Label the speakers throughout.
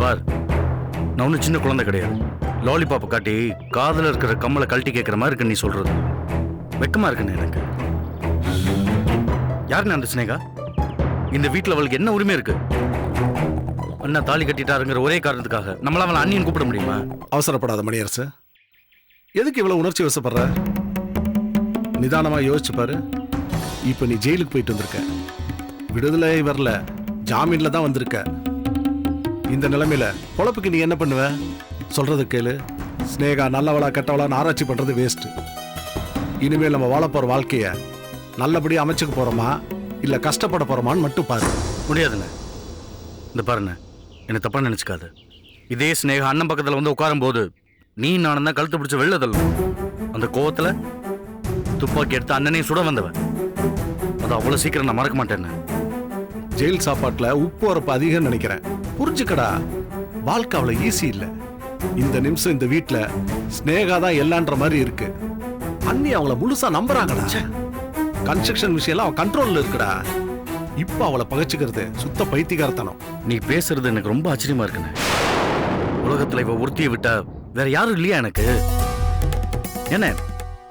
Speaker 1: பார், நான் ஒன்றும் சின்ன குழந்தை கிடையாது. லாலிபாப்பை காட்டி காதில் இருக்கிற கம்மலை கழட்டி கேட்குற மாதிரி இருக்கு நீ சொல்றது. வெக்கமா இருக்குன்னு எனக்கு. யாருன்னு அந்த ஸ்னேகா? இந்த வீட்டில் அவளுக்கு என்ன உரிமை இருக்கு? அண்ணா தாலி கட்டிட்டாருங்கிற ஒரே காரணத்துக்காக நம்மள அவளை அண்ணின்னு கூப்பிட முடியுமா?
Speaker 2: அவசரப்படாத மணியரசு. எதுக்கு இவ்வளவு உணர்ச்சி வசப்படுற? நிதானமா யோசிச்சு பாரு. இப்ப நீ ஜெயிலுக்கு போயிட்டு வந்திருக்க, விடுதலை வரல, ஜாமீன்ல தான் வந்திருக்க. இந்த நிலைமையில பொழப்புக்கு நீ என்ன பண்ணுவ? சொல்றது கேளு. ஸ்னேகா நல்லவளா கெட்டவளான்னு ஆராய்ச்சி பண்றது வேஸ்ட். இனிமேல் நம்ம வாழ போற வாழ்க்கைய நல்லபடியா அமைச்சுக்க போறோமா இல்ல கஷ்டப்பட போறோமான்னு மட்டும் பாரு.
Speaker 1: முடியாதுண்ணே. இந்த பாருண்ணே, என்ன தப்பா நினைச்சுக்காது. இதே ஸ்னேகா அண்ணன் பக்கத்துல வந்து உட்காரும் போது நீ நானும் தான் கழுத்து பிடிச்ச வெளில தள்ளும். அந்த கோவத்துல துப்பாக்கி எடுத்து அண்ணனையும் சுட வந்தவன். அது அவ்வளவு சீக்கிரம் நான் மறக்க மாட்டேன்னு.
Speaker 2: ஜெயில் சாப்பாட்டுல உப்பு உரப்பு அதிகம் நினைக்கிறேன். புரிஞ்சுக்கடா, வாழ்க்கை அவ்வளவு ஈஸி இல்ல. இந்த நிமிஷம் இந்த வீட்டுல ஸ்னேகா தான் எல்லான்ற மாதிரி இருக்கு. அண்ணி அவளை முழுசா நம்புறாங்கடா. கன்ஸ்ட்ரக்ஷன் விஷயம் அவன் கண்ட்ரோல்ல இருக்குடா. இப்ப அவளை பகைச்சுக்கிறது சுத்த பைத்தியக்காரத்தனம்.
Speaker 1: நீ பேசுறது எனக்கு ரொம்ப ஆச்சரியமா இருக்குண்ணே. உலகத்துல இவ ஒருத்தியை விட்டா வேற யாரும் இல்லையா எனக்கு? என்ன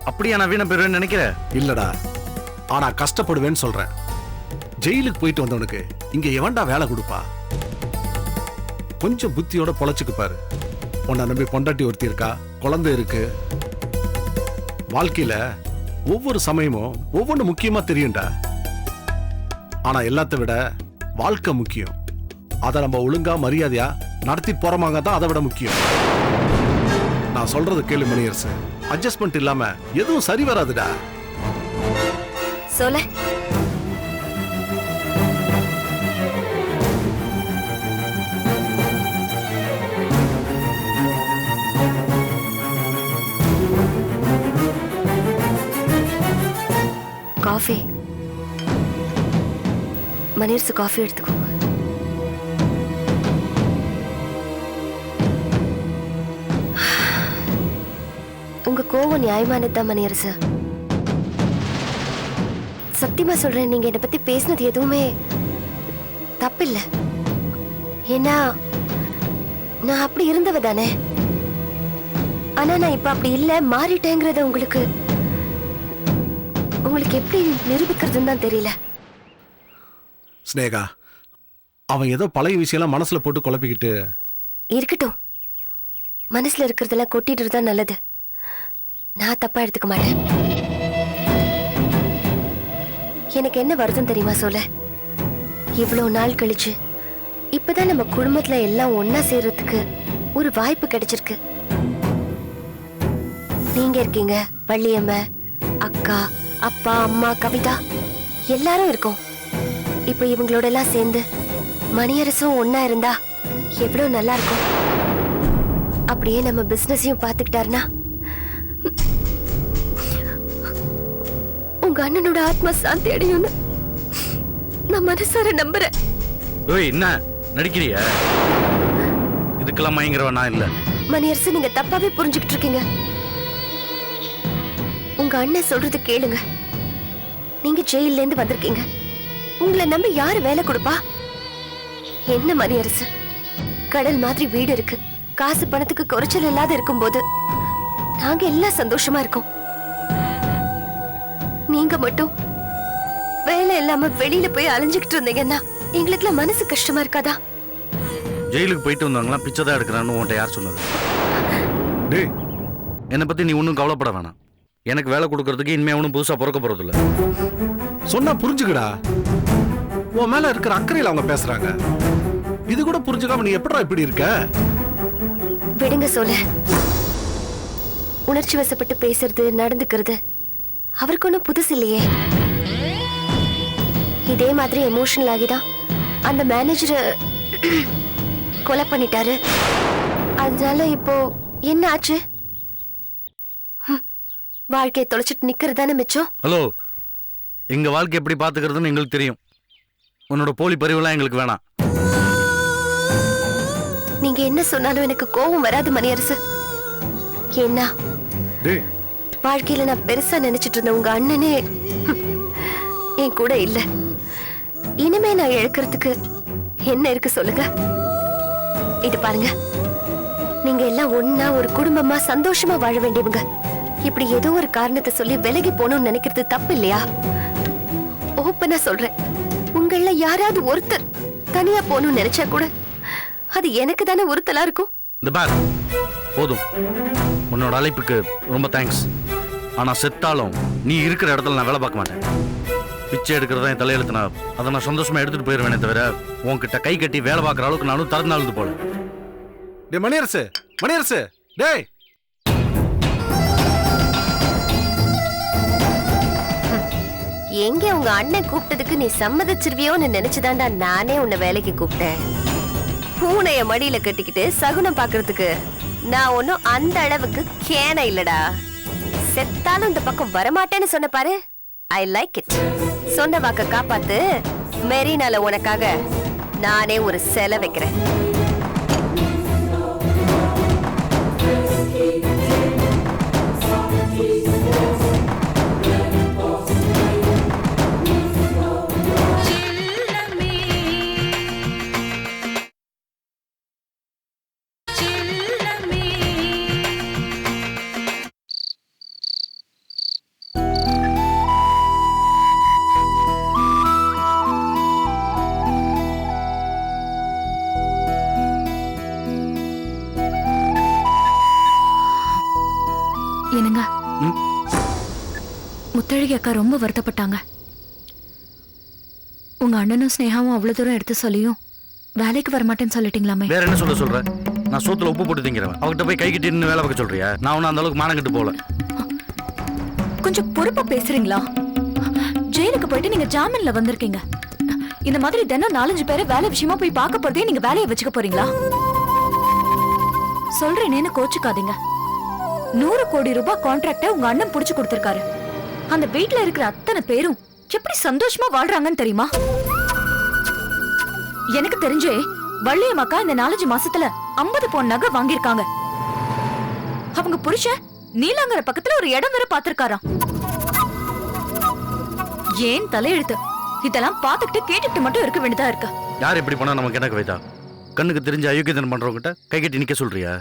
Speaker 1: அப்படியா நான் வீண பெறுவேன்னு நினைக்கிற?
Speaker 2: இல்லடா, ஆனா கஷ்டப்படுவேன்னு சொல்றேன். ஜெயிலுக்கு போயிட்டு வந்தவனுக்கு இங்க எவன்டா வேலை கொடுப்பா? கொஞ்சம் புத்தியோட பொழைச்சுக்கு பாரு. உன்னை நம்பி பொண்டாட்டி ஒருத்தி இருக்கா, குழந்தை இருக்கு. வாழ்க்கையில ஒவ்வொரு சமயமும் ஒவ்வொன்று முக்கியமா தெரியும்டா. ஆனா எல்லாத்த விட வாழ்க்கை முக்கியம். அதை நம்ம ஒழுங்கா மரியாதையா நடத்தி போறமாங்க தான் அதை விட முக்கியம். நான் சொல்றது கேளு மணியரசு. அட்ஜஸ்ட்மெண்ட் இல்லாம எதுவும் சரி வராதுடா.
Speaker 3: சொல்ல காஃபி. மணியரசு காஃபி எடுத்துக்கோங்க. உங்க கோவம் நியாயமானதுதான் மணியரசு. சத்தியமா சொல்றேன், நீங்க என்னை பத்தி பேசினது எதுவுமே தப்பில்லை. ஏன்னா நான் அப்படி இருந்தவ தானே. ஆனா நான் இப்ப அப்படி இல்ல, மாறிட்டேங்கிறத உங்களுக்கு எப்படி நிரூபிக்கிறதுன்னு தான் தெரியல.
Speaker 2: ஸ்னேகா, அவன் ஏதோ பழைய விஷயம் மனசுல போட்டு குழப்பிக்கிட்டு
Speaker 3: இருக்கட்டும். மனசுல இருக்கிறதெல்லாம் கொட்டிட்டு தான் நல்லது. நான் தப்பா எடுத்துக்க மாட்டேன். எனக்கு என்ன வருதுன்னு தெரியுமா சொல்ல? இவ்வளவு நாள் கழிச்சு இப்பதான் நம்ம குடும்பத்துல எல்லாம் ஒன்னா சேர்றதுக்கு ஒரு வாய்ப்பு கிடைச்சிருக்கு. நீங்க இருக்கீங்க, வள்ளியம்மா, அக்கா, அப்பா, அம்மா, கவிதா, எல்லாரும் இருக்கோம். இப்ப இவங்களோட எல்லாம் சேர்ந்து மணியரசும் ஒன்னா இருந்தா எவ்வளவு நல்லா இருக்கும். அப்படியே நம்ம பிசினஸையும் பாத்துக்கிட்டாருன்னா உங்க அண்ணனோட ஆத்மா சாந்தி அடையும்னு நான் மனசார நம்புறேன்.
Speaker 1: ஓய், என்ன நடிக்கிறியா? இதுக்கெல்லாம் மயங்கிறவ நான் இல்ல.
Speaker 3: மணியரசு, நீங்க தப்பாவே புரிஞ்சுக்கிட்டு இருக்கீங்க. உங்க அண்ணன் சொல்றது கேளுங்க. நீங்க ஜெயில இருந்து வந்திருக்கீங்க. உங்களை நம்பி யாரு வேலை கொடுப்பா? என்ன மணியரசு, கடல் மாதிரி வீடு இருக்கு, காசு பணத்துக்கு குறைச்சல் இல்லாத இருக்கும் போது நாங்க எல்லாம் சந்தோஷமா இருக்கோம். நீங்க மட்டும் வேலை இல்லாம வெளியில போய் அலைஞ்சுக்கிட்டு இருந்தீங்கன்னா எங்களுக்குலாம் மனசு கஷ்டமா இருக்காதா?
Speaker 1: ஜெயிலுக்கு போயிட்டு வந்தவங்களாம் பிச்சைதான் எடுக்கிறான்னு உன்ட்ட யார் சொன்னது?
Speaker 2: டேய்,
Speaker 1: என்னை பத்தி நீ ஒன்றும் கவலைப்பட வேணாம். எனக்கு வேலை கொடுக்கறதுக்கு இனிமே ஒன்றும் புதுசா பிறக்க போறதில்ல.
Speaker 2: சொன்னா புரிஞ்சுக்கடா. உன் மேல இருக்கிற அக்கறையில் அவங்க பேசுறாங்க. இது கூட புரிஞ்சுக்காம நீ எப்படா இப்படி இருக்க?
Speaker 3: விடுங்க சொல்ல. உணர்ச்சி வசப்பட்டு பேசுறது, நடந்துக்கிறது அவருக்கு ஒன்றும் புதுசு இல்லையே. இதே மாதிரி எமோஷனல் ஆகிதான் அந்த மேனேஜரை கொலை பண்ணிட்டாரு. அதனால இப்போ என்ன ஆச்சு? வாழ்க்கையை தொலைச்சிட்டு நிக்கிறது தானே மிச்சம்.
Speaker 1: ஹலோ, எங்க வாழ்க்கை எப்படி பாத்துக்கிறதுன்னு எங்களுக்கு தெரியும். உன்னோட போலி பரிவுலாம் எங்களுக்கு வேணாம்.
Speaker 3: நீங்க என்ன சொன்னாலும் எனக்கு கோபம் வராது மணியரசு. என்ன வாழ்க்கையில நான் பெருசா நினைச்சிட்டு இருந்த உங்க அண்ணனே என் கூட இல்ல. இனிமே நான் இழக்கிறதுக்கு என்ன இருக்கு சொல்லுங்க? இது பாருங்க, நீங்க எல்லாம் ஒன்னா ஒரு குடும்பமா சந்தோஷமா வாழ வேண்டியவங்க. இப்படி ஏதோ ஒரு காரணத்தை சொல்லி விலகி போகணும்னு நினைக்கிறது தப்பு இல்லையா? ஓப்பனா சொல்றேன், உங்கள யாராவது ஒருத்தர் தனியா போகணும்னு நினைச்சா கூட அது எனக்கு தானே உறுத்தலா இருக்கும்.
Speaker 1: இந்த பார், போதும். உன்னோட அழைப்புக்கு ரொம்ப தேங்க்ஸ். ஆனா செத்தாலும் நீ இருக்கிற இடத்துல நான் வேலை பார்க்க மாட்டேன். பிச்சை எடுக்கிறதா என் தலையெழுத்துனா அதை நான் சந்தோஷமா எடுத்துட்டு போயிருவேனே தவிர உன்கிட்ட கை கட்டி வேலை பார்க்குற அளவுக்கு நானும் திறந்தாழுது போல.
Speaker 2: டே மணியரசு, மணியரசு, டேய்.
Speaker 3: எங்க உங்க அண்ணன் கூப்பிட்டதுக்கு நீ சம்மதிச்சிருவியோன்னு நினைச்சுதான்டா நானே உன்னை வேலைக்கு கூப்பிட்டேன். பூனைய மடியில கட்டிக்கிட்டு சகுனம் பாக்குறதுக்கு நான் ஒன்னும் அந்த அளவுக்கு கேன இல்லடா. செத்தாலும் இந்த பக்கம் வரமாட்டேன்னு சொன்ன பாரு. I like it. சொன்ன வாக்க காப்பாத்து. மெரினால உனக்காக நானே ஒரு சிலை வைக்கிறேன்.
Speaker 4: என்னங்க, முத்தழகி அக்கா ரொம்ப வருத்தப்பட்டாங்க. உங்க அண்ணனும் ஸ்னேகாவும் அவ்வளவு தூரம் எடுத்து சொல்லியும் வேலைக்கு வரமாட்டேன்னு சொல்லிட்டீங்களாமே.
Speaker 1: வேற என்ன சொல்ற? நான் சோத்துல உப்பு போட்டு திங்கிறவன். அவகிட்ட போய் கை கட்டி நின்னு வேலை பார்க்க சொல்றியா? நான் ஒன்னும் அந்த அளவுக்கு மானம் கட்டு போல.
Speaker 4: கொஞ்சம் பொறுப்பா பேசுறீங்களா? ஜெயிலுக்கு போயிட்டு நீங்க ஜாமீன்ல வந்திருக்கீங்க. இந்த மாதிரி தினம் 4-5 பேரை வேலை விஷயமா போய் பார்க்க போறதே நீங்க வேலையை வச்சுக்க போறீங்களா? சொல்றேனேன்னு கோச்சுக்காதீங்க. 100 கோடி ரூபாய் கான்ட்ராக்ட உங்க அண்ணன் புடிச்சு கொடுத்திருக்காரு. அந்த வீட்ல இருக்கிற அத்தனை பேரும் எப்படி சந்தோஷமா வாழ்றாங்கன்னு தெரியுமா? எனக்கு தெரிஞ்சே வள்ளியம்மாக்கா இந்த 4-5 மாசத்துல 50 பவுன் நகை வாங்கியிருக்காங்க. அவங்க புருஷன் நீலாங்கர பக்கத்துல ஒரு இடம் வேற பாத்திருக்காராம். ஏன் தலையெழுத்து? இதெல்லாம் பாத்துக்கிட்டு கேட்டுக்கிட்டு மட்டும் இருக்க வேண்டியதா இருக்கு.
Speaker 1: யார் எப்படி பண்ணா நமக்கு என்ன கவிதா? கண்ணுக்கு தெரிஞ்ச அயோக்கியத்தனம் பண்றவங்கிட்ட கை கட்டி நிக்க சொல்றியா?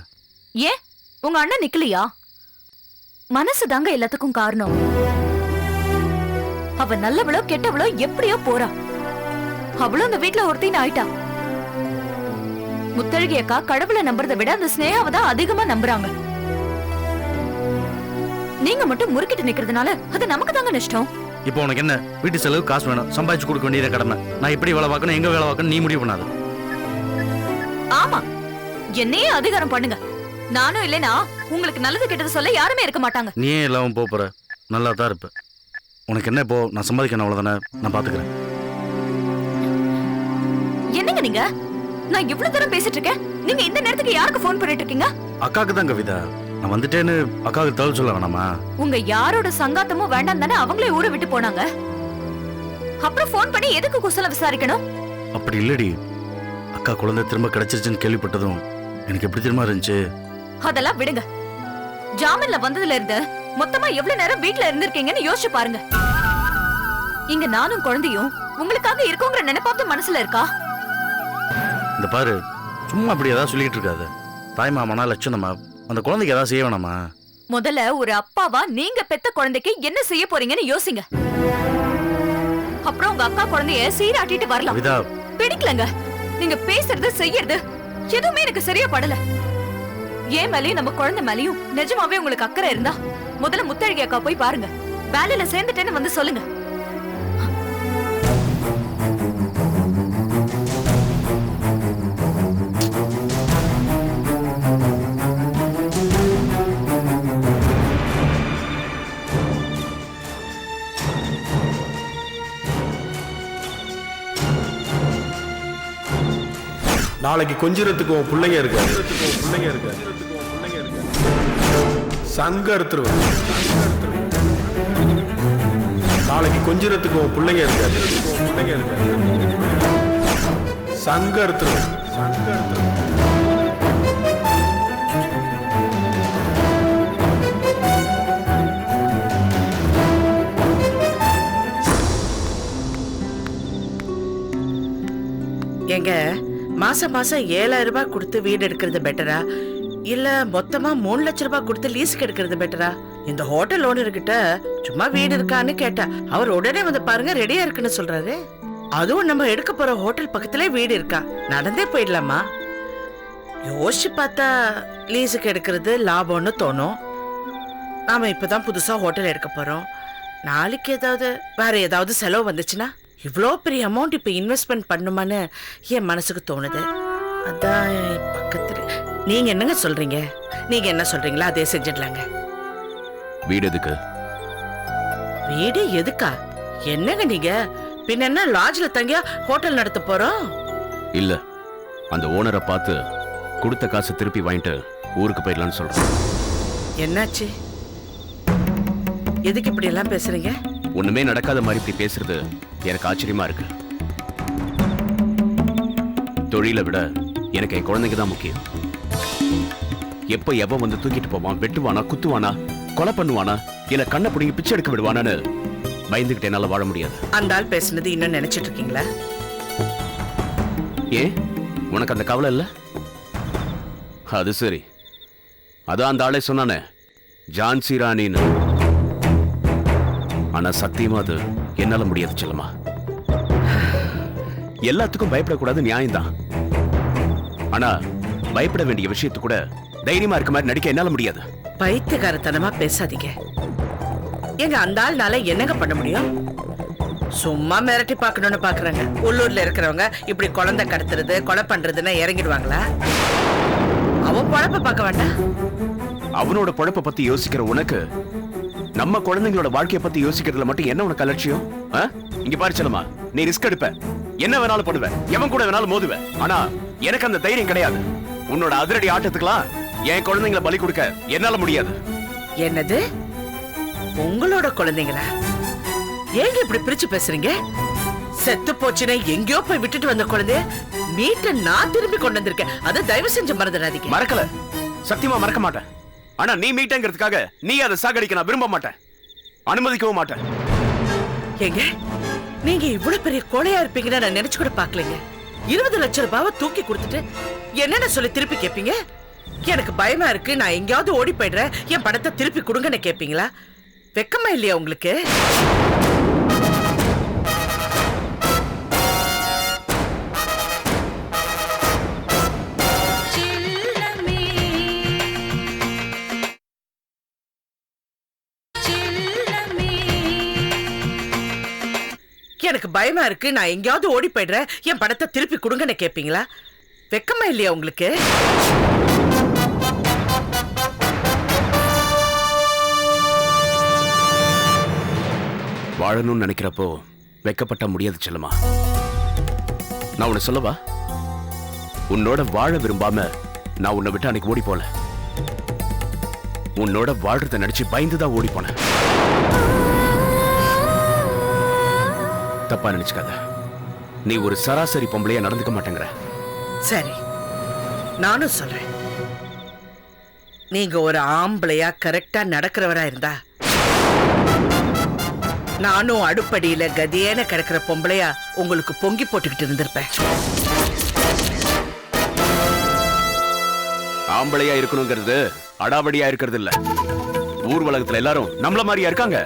Speaker 4: ஏன் உங்க அண்ணன் நிக்கலையா? மனசு தாங்க எல்லாத்துக்கும் காரணம். அவ நல்லவளோ கெட்டவளோ எப்படியோ போறா. அவளும் அந்த வீட்டுல ஒருத்தின்னு ஆயிட்டா. முத்தழகி அக்கா கடவுளை நம்புறதை விட அந்த ஸ்னேகாவை தான் அதிகமா நம்புறாங்க. நீங்க மட்டும் முறுக்கிட்டு நிக்கிறதுனால அது நமக்கு தாங்க நஷ்டம்.
Speaker 1: இப்போ உனக்கு என்ன? வீட்டு செலவு காசு வேணும், சம்பாதிச்சு கொடுக்க வேண்டியது கடமை. நான் எப்படி வேலை பார்க்கணும், எங்க வேலை பார்க்கணும் நீ முடிவு பண்ணாது.
Speaker 4: ஆமா, என்னையே அதிகாரம் பண்ணுங்க. நானும் இல்லைனா உங்களுக்கு நல்லது கெட்டது சொல்ல யாருமே இருக்க மாட்டாங்க.
Speaker 1: நீயே இல்லாம போற, நல்லா தான் இருப்ப. உனக்கு என்ன இப்போ? நான் சம்பாதிக்கணும் அவ்வளவுதானே, நான் பாத்துக்கிறேன்.
Speaker 4: என்னங்க நீங்க? நான் இவ்வளவு தூரம் பேசிட்டு இருக்கேன், நீங்க இந்த நேரத்துக்கு யாருக்கு போன் பண்ணிட்டு இருக்கீங்க?
Speaker 1: அக்காக்கு தான் கவிதா. நான் வந்துட்டேன்னு அக்காவுக்கு தகவல் சொல்ல வேணாமா?
Speaker 4: உங்க யாரோட சங்காத்தமும் வேண்டாம் தானே அவங்களே ஊரை விட்டு போனாங்க. அப்புறம் போன் பண்ணி எதுக்கு குசல விசாரிக்கணும்?
Speaker 1: அப்படி இல்லடி, அக்கா குழந்தை திரும்ப கிடைச்சிருச்சுன்னு கேள்விப்பட்டதும் எனக்கு எப்படி திரும்ப இருந்துச்சு.
Speaker 4: அதெல்லாம் விடுங்க. ஜாமீன்ல வந்ததுல இருந்து மொத்தமா எவ்வளவு நேரம் வீட்டுல இருந்திருக்கீங்கன்னு யோசிச்சு பாருங்க. இங்க நானும் குழந்தையும் உங்களுக்காக இருக்கோங்கிற நினைப்பாத்து மனசுல இருக்கா?
Speaker 1: இந்த பாரு, சும்மா அப்படி ஏதாவது சொல்லிட்டு இருக்காது. தாய் மாமனா லட்சணமா அந்த குழந்தைக்கு ஏதாவது செய்ய வேணாமா?
Speaker 4: முதல்ல ஒரு அப்பாவா நீங்க பெத்த குழந்தைக்கு என்ன செய்ய போறீங்கன்னு யோசிங்க. அப்புறம் உங்க அக்கா குழந்தைய சீராட்டிட்டு வரலாம். பிடிக்கலங்க நீங்க பேசுறது செய்யறது எதுவுமே எனக்கு சரியா படல. ஏன் மேலயும் நம்ம குழந்தை மேலயும் நிஜமாவே உங்களுக்கு அக்கறை இருந்தா முதல்ல முத்தழகி அக்கா போய் பாருங்க. வேலையில சேர்ந்துட்டேன்னு வந்து சொல்லுங்க.
Speaker 5: நாளைக்கு கொஞ்சிறதுக்கு உன் பிள்ளைங்க இருக்காது. சங்க அறுத்துருவேன். நாளைக்கு கொஞ்சிறதுக்கு உன் பிள்ளைங்க இருக்காது. சங்க அறுத்துருவேன்.
Speaker 6: எங்க மாசம் மாசம் 7,000 ரூபாய் கொடுத்து வீடு எடுக்கிறது பெட்டரா இல்ல மொத்தமா 3 லட்சம் ரூபாய் கொடுத்து லீஸுக்கு எடுக்கிறது பெட்டரா? இந்த ஹோட்டல் ஓனர் கிட்ட சும்மா வீடு இருக்கான்னு கேட்டா அவர் உடனே வந்து பாருங்க ரெடியா இருக்குன்னு சொல்றாரு. அதுவும் நம்ம எடுக்க போற ஹோட்டல் பக்கத்திலே வீடு இருக்கா, நடந்தே போயிடலாமா? யோசிச்சு பார்த்தா லீஸுக்கு எடுக்கிறது லாபம்னு தோணும். நாம இப்பதான் புதுசா ஹோட்டல் எடுக்க போறோம். நாளைக்கு வேற ஏதாவது செலவு வந்துச்சுன்னா இவ்வளோ பெரிய அமௌண்ட் இப்ப இன்வெஸ்ட்மெண்ட் பண்ணுமான்னு என் மனசுக்கு தோணுது. அதான் பக்கத்துல நீங்க என்னங்க சொல்றீங்க? நீங்க என்ன சொல்றீங்களா அதே செஞ்சிடலாங்க.
Speaker 7: வீடு எதுக்கு?
Speaker 6: வீடு எதுக்கா? என்னங்க நீங்க பின்ன என்ன லாட்ஜ்ல தங்கியா ஹோட்டல் நடத்த போறோம்?
Speaker 7: இல்ல, அந்த ஓனரை பார்த்து கொடுத்த காசு திருப்பி வாங்கிட்டு ஊருக்கு போயிடலான்னு சொல்றேன்.
Speaker 6: என்னாச்சு? எதுக்கு இப்படி எல்லாம் பேசுறீங்க?
Speaker 7: ஒண்ணுமே நடக்காத மாதிரி இப்படி பேசுறது எனக்கு ஆச்சரியமா இருக்கு. தொழிலை விட எனக்கு என் குழந்தைங்க தான் முக்கியம். எப்ப எவன் வந்து தூக்கிட்டு போவான், வெட்டுவானா, குத்துவானா, கொலை பண்ணுவானா, இல்ல கண்ணை பிடிங்கி பிச்சை எடுக்க விடுவானான்னு பயந்துகிட்டு என்னால வாழ முடியாது.
Speaker 6: அந்த ஆள் பேசுனது இன்னும் நினைச்சிட்டு இருக்கீங்களா?
Speaker 7: ஏன் உனக்கு அந்த கவலை இல்ல? அது சரி, அதான் அந்த ஆளே சொன்னானே ஜான்சி ராணின்னு. ஆனா சத்தியமா அது என்னால முடியாது செல்லம்மா. எல்லாத்துக்கும் பயப்படக்கூடாது, நியாயம்தான். ஆனா பயப்பட வேண்டிய விஷயத்து கூட தைரியமா இருக்க மாதிரி நடிக்க என்னால முடியாது.
Speaker 6: பைத்தியக்காரத்தனமா பேசாதீங்க. எங்க அந்த ஆள்னால என்னங்க பண்ண முடியும்? சும்மா மிரட்டி பார்க்கணும்னு பாக்குறாங்க. உள்ளூர்ல இருக்கிறவங்க இப்படி குழந்தை கடத்துறது கொலை பண்றதுன்னா இறங்கிடுவாங்களா? அவன் பொழப்ப பார்க்க வேண்டாம்.
Speaker 7: அவனோட பொழப்ப பத்தி யோசிக்கிற உனக்கு நம்ம குழந்தைங்களோட வாழ்க்கைய பத்தி யோசிக்கிறதுல மட்டும் என்ன உனக்கு அலட்சியம்? இங்க பாரு செல்லம்மா, நீ ரிஸ்க் எடுப்ப, என்ன வேணாலும் பண்ணுவ, எவன் கூட வேணாலும் மோதுவ. ஆனா எனக்கு அந்த தைரியம் கிடையாது. உன்னோட அதிரடி ஆட்டத்துக்குலாம் என் குழந்தைங்களை பலி கொடுக்க என்னால முடியாது.
Speaker 6: என்னது? உங்களோட குழந்தைங்களா? ஏங்க இப்படி பிரிச்சு பேசுறீங்க? செத்து போச்சுன்னா எங்கேயோ போய் விட்டுட்டு வந்த குழந்தைய மீட்ட நான் திரும்பி கொண்டு வந்திருக்கேன். அதை தயவு செஞ்சு மறந்துடாதீங்க.
Speaker 7: மறக்கல, சத்தியமா மறக்க மாட்டேன். ஆனா நீ மீட்டங்கிறதுக்காக நீ அதை சாகடிக்க நான் விரும்ப மாட்டேன், அனுமதிக்கவும் மாட்டேன்.
Speaker 6: ஏங்க நீங்க இவ்வளவு பெரிய கொலையா இருப்பீங்கன்னு நான் நினைச்சு கூட பாக்கலங்க. 20 லட்சம் ரூபாவை தூக்கி கொடுத்துட்டு என்னென்ன சொல்லி திருப்பி கேட்பீங்க? எனக்கு பயமா இருக்கு, நான் எங்கேயாவது ஓடி போயிடுறேன், என் பணத்தை திருப்பி கொடுங்கன்னு கேட்பீங்களா? வெக்கமா இல்லையா உங்களுக்கு? எனக்கு பயமா இருக்கு, நான் எங்கேயாவது ஓடி போயிடுறேன், என் பணத்தை திருப்பி கொடுங்கன்னு கேட்பீங்களா? வெக்கமா இல்லையா உங்களுக்கு?
Speaker 7: வாழணும்னு நினைக்கிறப்போ வெக்கப்பட்ட முடியாது செல்லம்மா. நான் உன்னை சொல்லவா, உன்னோட வாழ விரும்பாம நான் உன்னை விட்டு அன்னைக்கு ஓடி போல. உன்னோட வாழ்றத நினைச்சு பயந்துதான் ஓடி போனேன். தப்பா நினைச்சுக்காத, நீ ஒரு சராசரி பொம்பளையா நடந்துக்க மாட்டேங்கிற.
Speaker 6: சரி, நானும் சொல்றேன். நீங்க ஒரு ஆம்பளையா கரெக்டா நடக்கிறவரா இருந்தா நானும் அடுப்படியில கதியேன கிடக்கிற பொம்பளையா உங்களுக்கு பொங்கி போட்டுக்கிட்டு இருந்திருப்பேன்.
Speaker 7: ஆம்பளையா இருக்கணுங்கிறது அடாவடியா இருக்கிறது இல்ல. ஊர் உலகத்துல எல்லாரும் நம்மள மாதிரியா இருக்காங்க.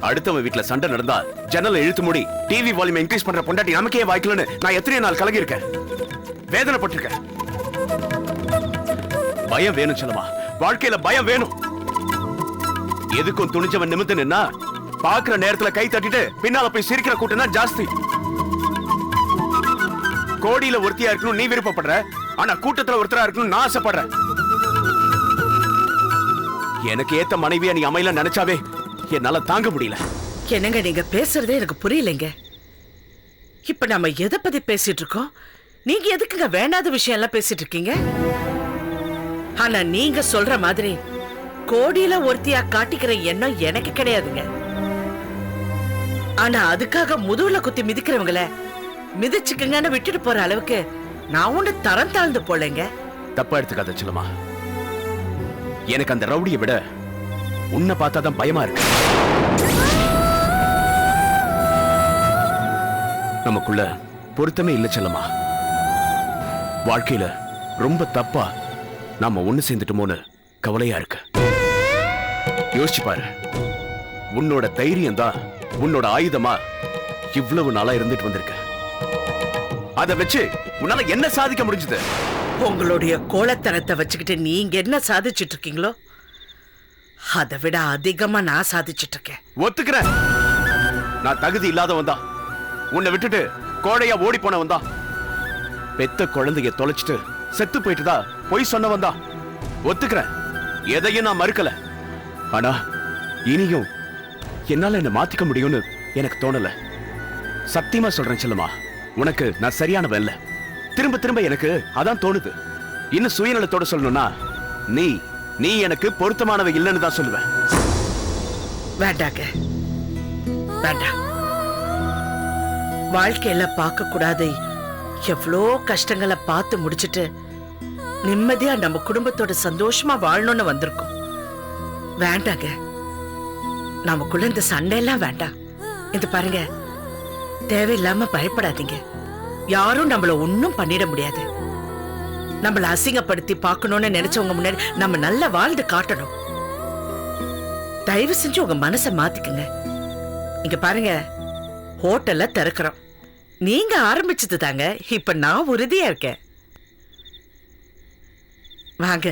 Speaker 7: அடுத்தவன் வீட்டுல சண்டை நடந்தா ஜன்னலை இழுத்து மூடி டிவி வால்யூம் இன்க்ரீஸ் பண்ற பொண்டாட்டி நமக்கே வாய்க்கலன்னு நான் எத்தனை நாள் கலங்கி இருக்கேன், வேதனைப்பட்டிருக்கேன். பயம் வேணும் செல்லமா, வாழ்க்கையில பயம் வேணும். எதுக்கும் துணிஞ்சவன் நிமித்து நின்னா பாக்குற நேரத்துல கை தட்டிட்டு பின்னால போய் சிரிக்கிற கூட்டம் தான் ஜாஸ்தி. கோடியில ஒருத்தியா இருக்கணும் நீ விருப்பப்படுற, ஆனா கூட்டத்துல ஒருத்தரா இருக்கணும் நான் ஆசைப்படுறேன். எனக்கு ஏத்த மனைவியா நீ அமையல நினைச்சாவே என்னால தாங்க முடியல.
Speaker 6: என்னங்க நீங்க பேசுறதே எனக்கு புரியலைங்க. இப்ப நம்ம எதை பத்தி பேசிட்டு இருக்கோம்? நீங்க எதுக்குங்க வேண்டாத விஷயம் எல்லாம் பேசிட்டு இருக்கீங்க? ஆனா நீங்க சொல்ற மாதிரி கோடியில ஒருத்தியா காட்டிக்கிற எண்ணம் எனக்கு கிடையாதுங்க. ஆனா அதுக்காக முதுகுல குத்தி மிதிக்கிறவங்கள மிதிச்சுக்குங்கன்னு விட்டுட்டு போற அளவுக்கு நான் ஒண்ணு தரம் தாழ்ந்து போலங்க.
Speaker 7: தப்பா எடுத்துக்காத செல்லமா, எனக்கு அந்த ரவுடியை விட உன்னை பார்த்தாதான் பயமா இருக்கு. நமக்குள்ள பொருத்தமே இல்ல செல்லம்மா. வாழ்க்கையில ரொம்ப தப்பா நாம ஒண்ணு சேர்ந்துட்டோமோன்னு கவலையா இருக்கு. யோசிச்சு பாரு, உன்னோட தைரியம் தான் உன்னோட ஆயுதமா இவ்வளவு நாளா இருந்துட்டு வந்திருக்க. அதை வச்சு உன்னால என்ன சாதிக்க முடிஞ்சது?
Speaker 6: உங்களுடைய கோலத்தனத்தை வச்சுக்கிட்டு நீங்க என்ன சாதிச்சிட்டு இருக்கீங்களோ அதை விட அதிகமா நான் சாதிச்சிட்டு இருக்கேன்.
Speaker 7: ஒத்துக்கிறேன், நான் தகுதி இல்லாதவன் தான். உன்னை விட்டுட்டு கோழையா ஓடி போனவன் தான். பெத்த குழந்தைய தொலைச்சிட்டு செத்து போயிட்டுதா பொய் சொன்னவன் தான். ஒத்துக்கிறேன், எதையும் நான் மறுக்கல. ஆனா இனியும் என்னால என்ன மாத்திக்க முடியும்னு எனக்கு தோணல. சத்தியமா சொல்றேன் செல்லம்மா, உனக்கு நான் சரியானவன் இல்ல. திரும்ப திரும்ப எனக்கு அதான் தோணுது. இன்னும் சுயநலத்தோட சொல்லணும்னா நீ நீ எனக்கு பொருத்தமானவ இல்லைன்னு தான் சொல்லுவேன்.
Speaker 6: வேண்டாங்க, வேண்டாம். வாழ்க்கையில பார்க்க கூடாது எவ்வளோ கஷ்டங்களை பார்த்து முடிச்சிட்டு நிம்மதியா நம்ம குடும்பத்தோட சந்தோஷமா வாழணும்னு வந்திருக்கோம். வேண்டாங்க, நமக்குள்ள இந்த சண்டையெல்லாம் வேண்டாம். இது பாருங்க, தேவையில்லாம பயப்படாதீங்க. யாரும் நம்மள ஒன்னும் பண்ணிட முடியாது. நம்மள அசிங்கப்படுத்தி பார்க்கணும்னு நினைச்சவங்க முன்னாடி நம்ம நல்லா வாழ்ந்து காட்டணும். தயவு செஞ்சு உங்க மனசை மாத்திக்குங்க. இங்க பாருங்க, ஹோட்டல்ல திறக்கிறோம். நீங்க ஆரம்பிச்சது தாங்க, இப்ப நான் உறுதியா இருக்கேன். வாங்க.